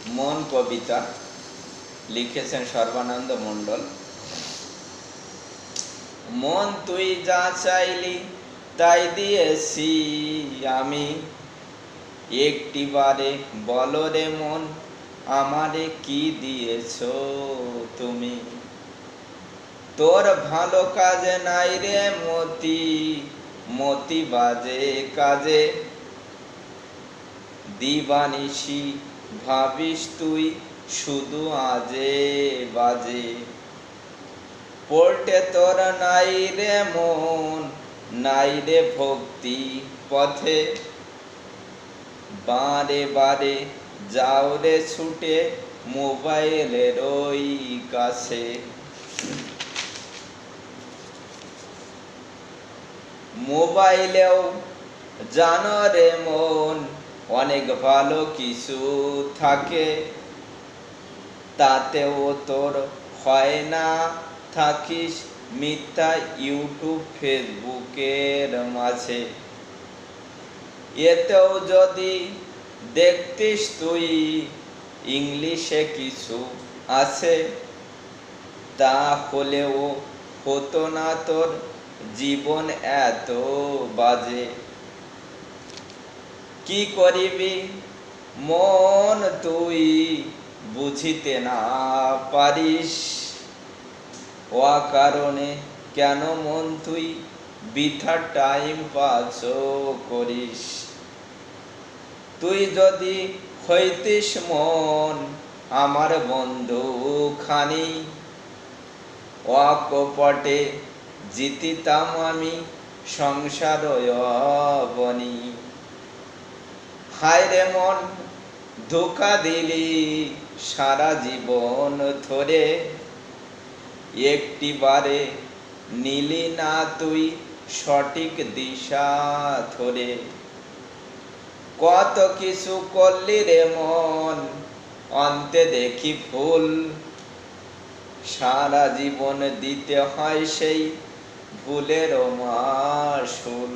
মন কবিতা লিখেছেন সর্বানন্দ মণ্ডল। মন তুই যা চাইলি তাই দিয়েছি আমি, একটিবারে বলো রে মন আমারে কি দিয়েছো তুমি। তোর ভালো কাজে নাই রে মতি, মতি বাজে কাজে, দিবানিশি ভাবিস তুই শুধু আজে বাজে। পড়তে তোর নাই রে মন, নাই রে ভক্তি পথে, বারে বারে যাও রে ছুটে মোবাইলের ওই কাছে। মোবাইলেও জানো রে মন অনেক ভালো কিছু থাকে, তাতেও তোর হয় না থাকিস মিথ্যা ইউটিউব ফেসবুকের মাঝে। এতেও যদি দেখতিস তুই ইংলিশে কিছু আছে, তাহলেও হতো না তোর জীবন এত বাজে। কি করিবি মন তুই বুঝিতে না পারিস, অকারণে কেন মন তুই বৃথা টাইম পাস করিস। তুই যদি হইতিস মন আমার বন্ধু খানি, অকপটে জিতিতাম আমি সংসার বনি। হায় রে মন ধোঁকা দিলি সারা জীবন ধরে, একটিবারে নিলি না তুই সঠিক দিশা ধরে। কত কিছু করলি রে মন অন্তে দেখি ভুল, সারা জীবন দিতে হয় সেই ভুলের মাসুল।